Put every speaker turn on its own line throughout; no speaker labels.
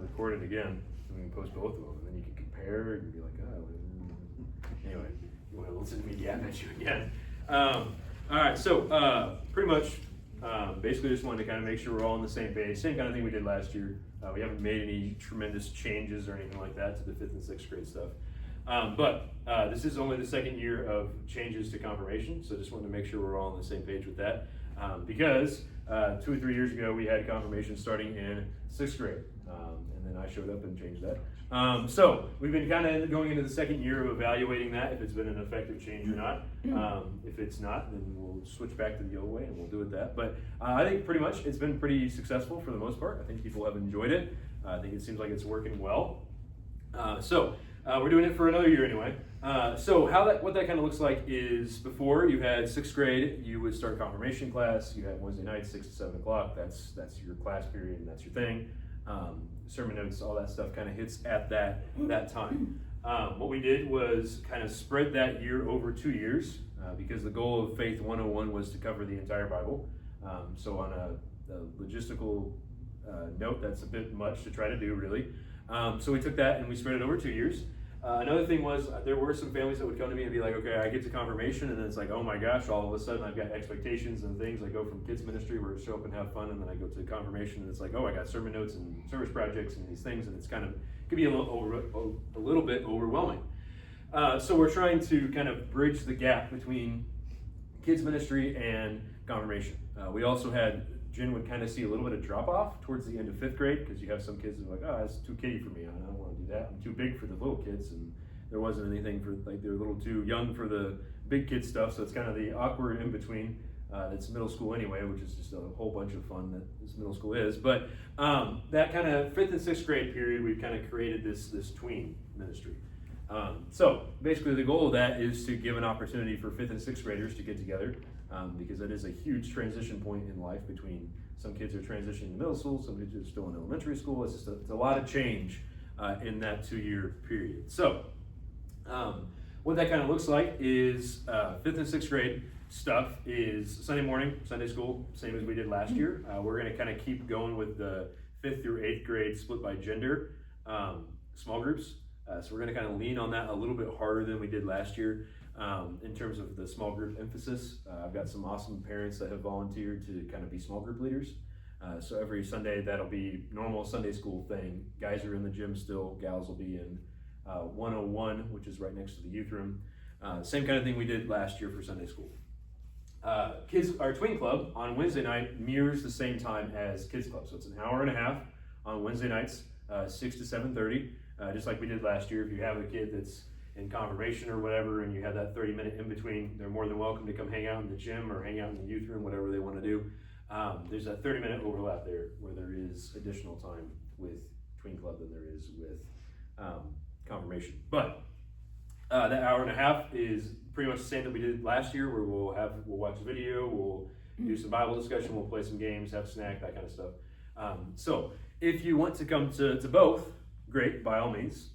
record it again, and we can post both of them, and then you can compare and be like, oh, anyway, you want to listen to me yap at you again. All right, so pretty much, basically just wanted to kind of make sure we're all on the same page. Same kind of thing we did last year. We haven't made any tremendous changes or anything like that to the 5th and 6th grade stuff. But this is only the second year of changes to confirmation, so just wanted to make sure we're all on the same page with that. Because 2 or 3 years ago we had confirmation starting in 6th grade, and then I showed up and changed that. So we've been kind of going into the second year of evaluating that, if it's been an effective change or not. If it's not, then we'll switch back to the old way and we'll do it that. But I think pretty much it's been pretty successful for the most part. I think people have enjoyed it. I think it seems like it's working well. We're doing it for another year anyway. So what that kind of looks like is, before you had 6th grade, you would start confirmation class. You had Wednesday nights, 6 to 7 o'clock. That's your class period and that's your thing. Sermon notes, all that stuff kind of hits at that time. What we did was kind of spread that year over 2 years, because the goal of Faith 101 was to cover the entire Bible. So on a logistical note, that's a bit much to try to do, really. So we took that and we spread it over 2 years. Another thing was, there were some families that would come to me and be like, okay, I get to confirmation, and then it's like, oh my gosh, all of a sudden I've got expectations and things. I go from kids ministry where it's show up and have fun, and then I go to confirmation and it's like, oh, I got sermon notes and service projects and these things, and it's kind of, could be a little bit overwhelming. So we're trying to kind of bridge the gap between kids ministry and confirmation. We also had, Jen would kind of see a little bit of drop off towards the end of 5th grade, because you have some kids that are like, oh, that's too kiddie for me. I don't want to do that. I'm too big for the little kids, and there wasn't anything for, like, they're a little too young for the big kid stuff. So it's kind of the awkward in between. It's middle school anyway, which is just a whole bunch of fun that this middle school is. But that kind of 5th and 6th grade period, we've kind of created this tween ministry. So basically the goal of that is to give an opportunity for 5th and 6th graders to get together, because that is a huge transition point in life. Between some kids are transitioning to middle school, some kids are still in elementary school. It's just it's a lot of change in that 2-year period. So what that kind of looks like is 5th and 6th grade stuff is Sunday morning, Sunday school, same as we did last year. We're going to kind of keep going with the 5th through 8th grade split by gender, small groups. So we're going to kind of lean on that a little bit harder than we did last year. In terms of the small group emphasis, I've got some awesome parents that have volunteered to kind of be small group leaders. So every Sunday, that'll be normal Sunday school thing. Guys are in the gym still, gals will be in 101, which is right next to the youth room. Same kind of thing we did last year for Sunday school. Our tween club on Wednesday night mirrors the same time as kids club. So it's an hour and a half on Wednesday nights, 6 to 7:30, just like we did last year. If you have a kid that's in confirmation or whatever, and you have that 30-minute in between, they're more than welcome to come hang out in the gym or hang out in the youth room, whatever they want to do. There's that 30-minute overlap there where there is additional time with tween club than there is with confirmation. But that hour and a half is pretty much the same that we did last year, where we'll watch a video, we'll do some Bible discussion, we'll play some games, have a snack, that kind of stuff. So if you want to come to both, great, by all means,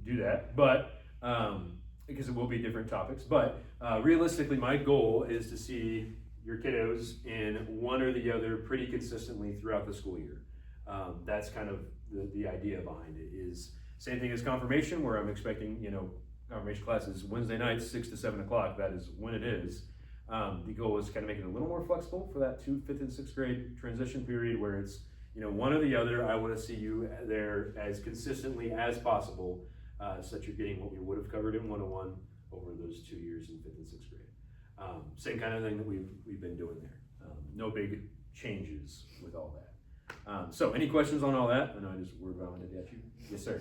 do that. But because it will be different topics. But realistically, my goal is to see your kiddos in one or the other pretty consistently throughout the school year. That's kind of the idea behind it. Is same thing as confirmation, where I'm expecting, confirmation classes Wednesday nights, 6 to 7 o'clock. That is when it is. The goal is to kind of make it a little more flexible for that 5th and 6th grade transition period, where it's, one or the other. I want to see you there as consistently as possible, so that you're getting what we would have covered in 101 over those 2 years in 5th and 6th grade. Same kind of thing that we've been doing there. No big changes with all that. So any questions on all that? I know I just word vomited at you. Yes, sir.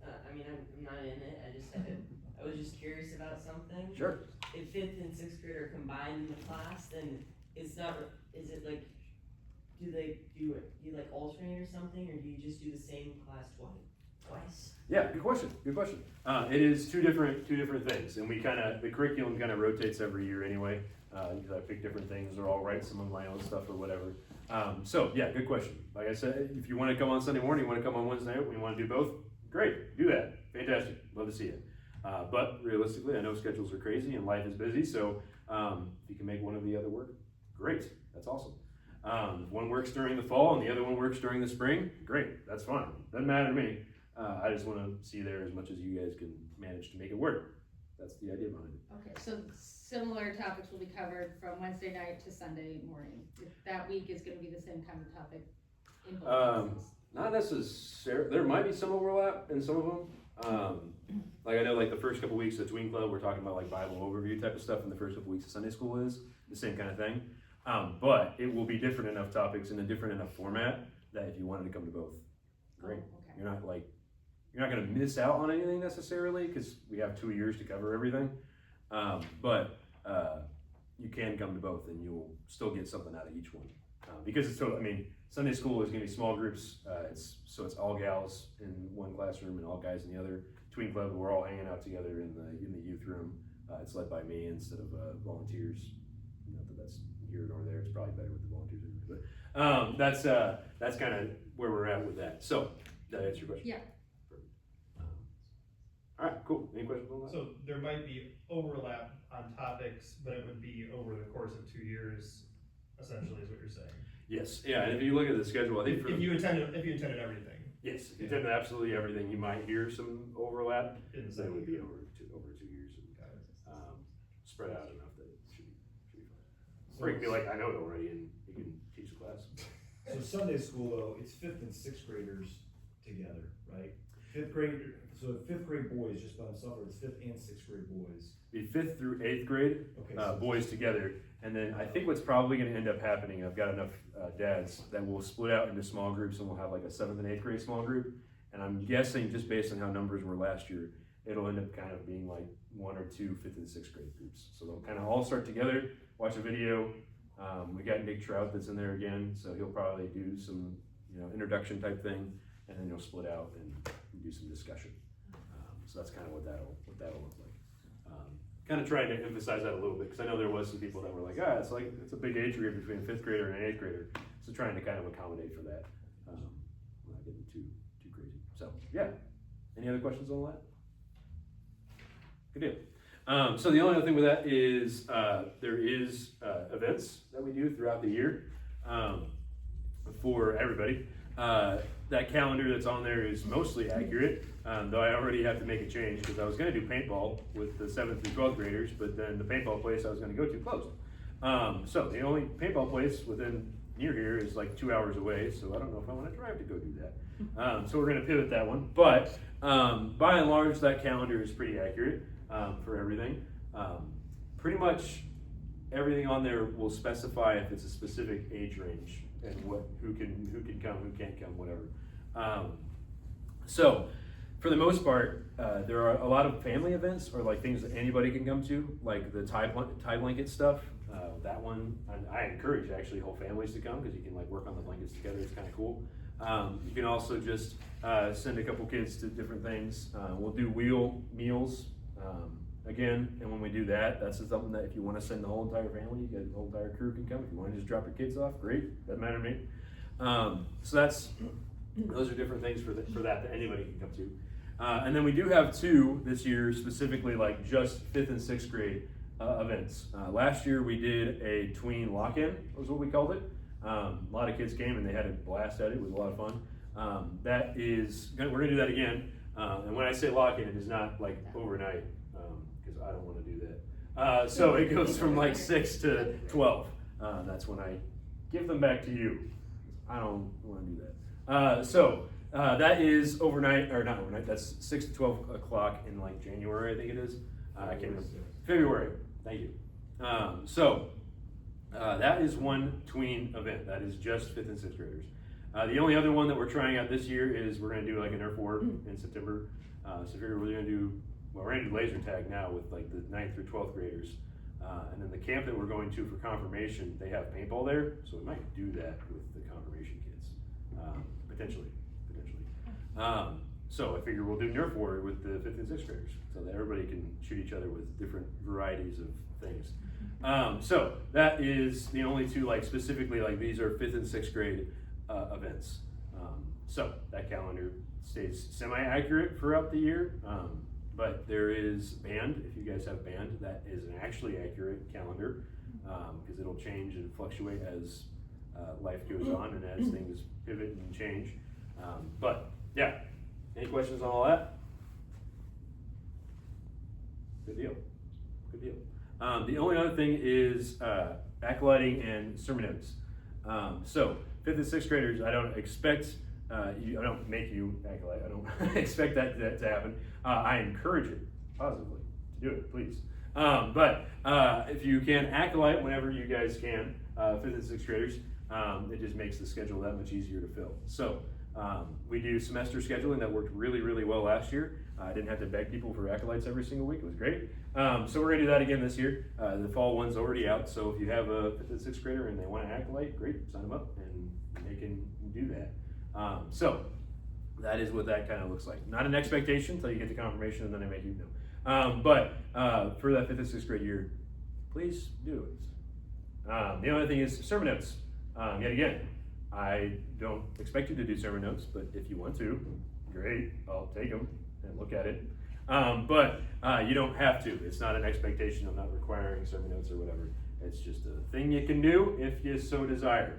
I'm not in it. I was just curious about something.
Sure.
If 5th and 6th grade are combined in the class, then is it like, do you like alternate or something, or do you just do the same class twice?
Yeah, good question. It is two different things, and the curriculum kind of rotates every year anyway, because I pick different things. They're all right, some of my own stuff or whatever. So yeah, good question. Like I said, if you want to come on Sunday morning, you want to come on Wednesday night, you want to do both, great, do that. Fantastic, love to see it. But realistically, I know schedules are crazy and life is busy, so if you can make one or the other work, great, that's awesome. If one works during the fall and the other one works during the spring, great, that's fine. Doesn't matter to me. I just want to see there as much as you guys can manage to make it work. That's the idea behind it.
Okay, so similar topics will be covered from Wednesday night to Sunday morning. That week is gonna be the same kind of topic in both cases.
Not necessarily. There might be some overlap in some of them. Like I know, like the first couple weeks of Tween Club, we're talking about like Bible overview type of stuff, and the first couple weeks of Sunday school is the same kind of thing. But it will be different enough topics in a different enough format that if you wanted to come to both, great.
Oh, okay.
You're not going to miss out on anything necessarily because we have 2 years to cover everything. But you can come to both, and you'll still get something out of each one. Because it's so. I mean, Sunday school is going to be small groups. It's all gals in one classroom and all guys in the other. Tween Club, we're all hanging out together in the youth room. It's led by me instead of volunteers. Not that that's here nor there. It's probably better with the volunteers. But that's kind of where we're at with that. So, did that answer your question?
Yeah.
All right, cool. Any questions on that?
So there might be overlap on topics, but it would be over the course of 2 years, essentially, is what you're saying.
Yes. Yeah. And if you look at the schedule, I think
If you attended everything.
yes, if you attend absolutely everything, you might hear some overlap.
In the
So it
second
would be
year.
over 2 years, and,
Got it.
spread out enough that it should be fine. Or you can be like, I know it already, and you can teach the class.
So Sunday school though, it's 5th and 6th graders together, right? 5th grade, so 5th grade boys just by themselves, or it's 5th and 6th grade boys?
Be 5th through 8th grade,
Okay.
boys together, and then I think what's probably going to end up happening, I've got enough dads that will split out into small groups, and we'll have like a 7th and 8th grade small group. And I'm guessing, just based on how numbers were last year, it'll end up kind of being like 1 or 2 5th and 6th grade groups. So they'll kind of all start together, watch a video. We got Nick Trout that's in there again, so he'll probably do some, introduction type thing, and then you'll split out and do some discussion. So that's kind of what that'll look like. Kind of trying to emphasize that a little bit, because I know there was some people that were like, it's a big age gap between a 5th grader and an 8th grader. So trying to kind of accommodate for that, without getting too crazy. So yeah, any other questions on that? Good deal. So the only other thing with that is there is events that we do throughout the year for everybody. That calendar that's on there is mostly accurate, though I already have to make a change because I was going to do paintball with the 7th through 12th graders, but then the paintball place I was going to go to closed. So the only paintball place near here is like 2 hours away, so I don't know if I want to drive to go do that. So we're going to pivot that one, but by and large that calendar is pretty accurate for everything. Pretty much everything on there will specify if it's a specific age range and who can come, who can't come, whatever. So for the most part, there are a lot of family events or like things that anybody can come to, like the tie blanket stuff. That one, I encourage actually whole families to come because you can like work on the blankets together. It's kind of cool. You can also just send a couple kids to different things. We'll do wheel meals again, and when we do that, that's something that if you want to send the whole entire family, the whole entire crew can come. If you want to just drop your kids off, great. Doesn't matter to me. So those are different things for that anybody can come to. And then we do have 2 this year, specifically like just 5th and 6th grade events. Last year we did a tween lock-in, was what we called it. A lot of kids came and they had a blast at it. It was a lot of fun. We're gonna do that again. And when I say lock-in, it is not like overnight, because I don't want to do that. So it goes from like 6 to 12. That's when I give them back to you. I don't want to do that. So that is overnight, or not overnight, that's 6 to 12 o'clock in like January, I think it is. I can't remember. February, thank you. That is one tween event. That is just 5th and 6th graders. The only other one that we're trying out this year is we're going to do like an Earth War in September. So we're going to do laser tag now with like the 9th through 12th graders. And then the camp that we're going to for confirmation, they have paintball there. So we might do that with the confirmation kids, potentially. So I figure we'll do Nerf War with the 5th and 6th graders so that everybody can shoot each other with different varieties of things. So that is the only 2 like specifically like these are 5th and 6th grade events. So that calendar stays semi-accurate throughout the year, but there is band. If you guys have band, that is an actually accurate calendar because it'll change and fluctuate as life goes on and as things pivot and change. But yeah, any questions on all that? Good deal. Good deal. The only other thing is acolyting and sermon notes. So 5th and 6th graders, I don't expect I don't make you acolyte. I don't expect that to happen. I encourage it positively to do it, please. But if you can acolyte whenever you guys can, 5th and 6th graders, it just makes the schedule that much easier to fill. So we do semester scheduling that worked really, really well last year. I didn't have to beg people for acolytes every single week. It was great. So we're gonna do that again this year. The fall one's already out. So if you have a 5th and 6th grader and they want to acolyte, great, sign them up and they can do that. So that is what that kind of looks like. Not an expectation until you get the confirmation and then I make you know. But for that 5th and 6th grade year, please do it. The other thing is sermon notes. Yet again, I don't expect you to do sermon notes, but if you want to, great, I'll take them and look at it. But you don't have to. It's not an expectation. I'm not requiring sermon notes or whatever. It's just a thing you can do if you so desire.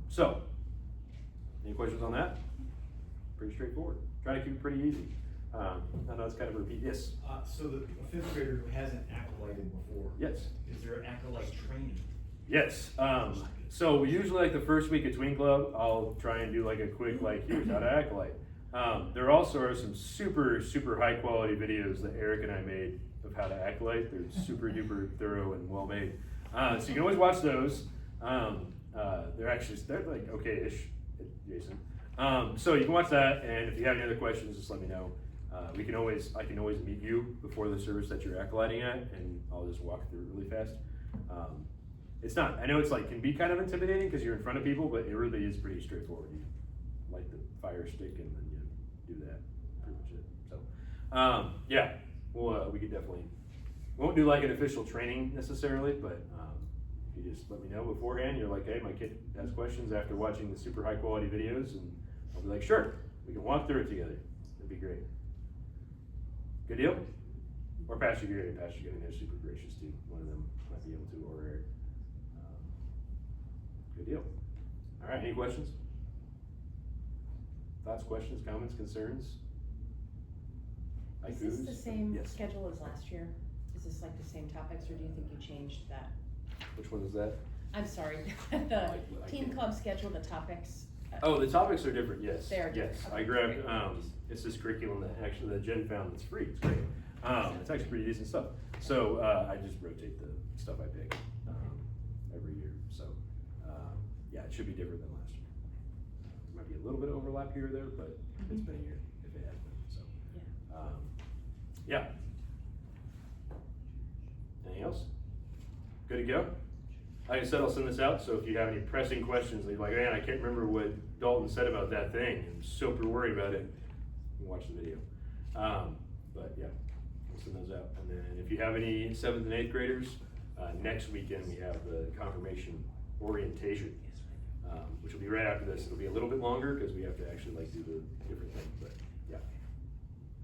So, any questions on that? Pretty straightforward. Try to keep it pretty easy. I know it's kind of a repeat. Yes.
So a 5th grader who hasn't acolyted before.
Yes.
Is there acolyte training?
Yes. So usually like the first week at Tween Club, I'll try and do like a quick like here's how to acolyte. There also are some super high quality videos that Eric and I made of how to acolyte. They're super duper thorough and well made. So you can always watch those. They're like okay-ish, Jason. So you can watch that, and if you have any other questions, just let me know. I can always meet you before the service that you're acolyting at, and I'll just walk through it really fast. It's not, I know it's like, can be kind of intimidating because you're in front of people, but it really is pretty straightforward. You light the fire stick and then you do that, pretty much it. So, yeah, well, we could definitely, won't do like an official training necessarily, but if you just let me know beforehand, you're like, hey, my kid has questions after watching the super high quality videos, and I'll be like, sure, we can walk through it together. That'd be great. Good deal? Or Pastor Gary and Pastor Gary, they're super gracious too. One of them might be able to, or Eric. Good deal. All right, any questions? Thoughts, questions, comments, concerns?
Is this the
Haikus?
same
Yes.
schedule as last year? Is this like the same topics, or do you think you changed that?
Which one is that?
I'm sorry, the
I
teen
can't-
club schedule, the topics.
Oh, the topics are different, yes.
They are different,
Yes,
okay.
I grabbed, it's this curriculum that actually that Jen found that's free, it's great. It's actually pretty decent stuff. So, I just rotate the stuff I pick, every year, so, yeah, it should be different than last year. There might be a little bit of overlap here or there, but it's been a year, if it has been, so. Yeah. Anything else? Good to go? Like I said, I'll send this out, so if you have any pressing questions, like, man, I can't remember what Dalton said about that thing, I'm super worried about it, you can watch the video. But yeah, we'll send those out. And then if you have any 7th and 8th graders, next weekend we have the confirmation orientation, which will be right after this. It'll be a little bit longer because we have to actually like do the different things, but yeah.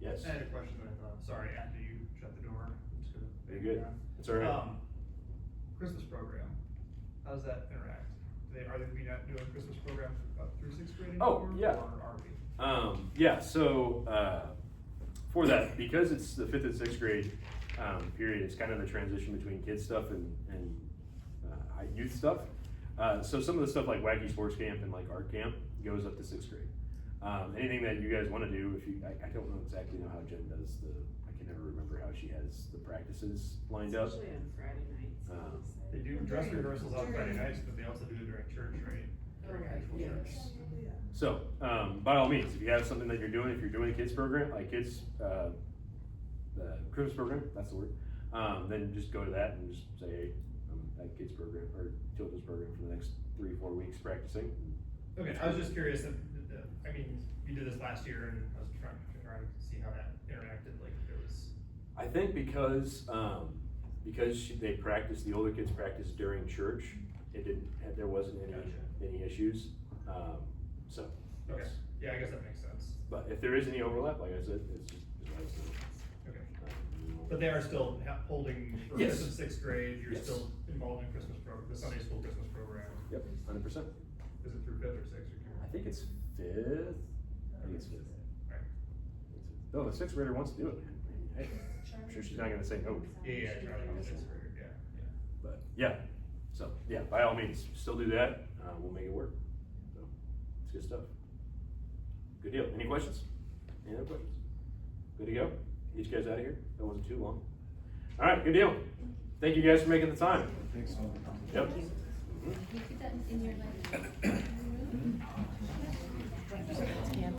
Yes,
I had a question, sorry, after you shut the door. I'm just gonna-
very good. It's all right.
Christmas program, how does that interact? Are we not doing Christmas program through 6th grade
Oh,
anymore?
yeah.
Or are we?
Yeah, so for that, because it's the 5th and 6th grade period, it's kind of the transition between kids stuff and youth stuff. So some of the stuff like Wacky Sports Camp and like Art Camp goes up to 6th grade. Anything that you guys want to do, if you, I don't know exactly how Jen does I can never remember how she has the practices lined up.
Especially on Friday nights.
They do dress rehearsals on Friday nights, but they also do it during church, right? During actual church.
So, by all means, if you have something that you're doing, if you're doing a kids program, like kids, the Christmas program, that's the word, then just go to that and just say, hey, I'm at kids program, or children's program for the next 3-4 weeks practicing.
Okay, I was just curious, I mean, you did this last year, and I was trying to see how that interacted, like if there was.
I think because they practiced, the older kids practiced during church, there wasn't any issues, so.
Okay,
yes.
yeah, I guess that makes sense.
But if there is any overlap, like I said, it's just let us know.
Okay.
We will
But they are still holding, for
Yes.
fifth and sixth grade, you're
Yes.
still involved in Christmas the Sunday school Christmas program.
Yep, 100%.
Is it through fifth or sixth?
I think it's fifth. I think it's fifth.
Right.
No, the sixth grader wants to do it, man. Hey, I'm sure she's not gonna say no.
Yeah, Charlie, was sixth grader, yeah.
But yeah, so yeah, by all means, still do that. We'll make it work. So it's good stuff. Good deal. Any questions? Any other questions? Good to go? Get you guys out of here? That wasn't too long. All right, good deal. Thank you guys for making the time.
Thanks, Tom.
Yep.
Can you put that in your, like,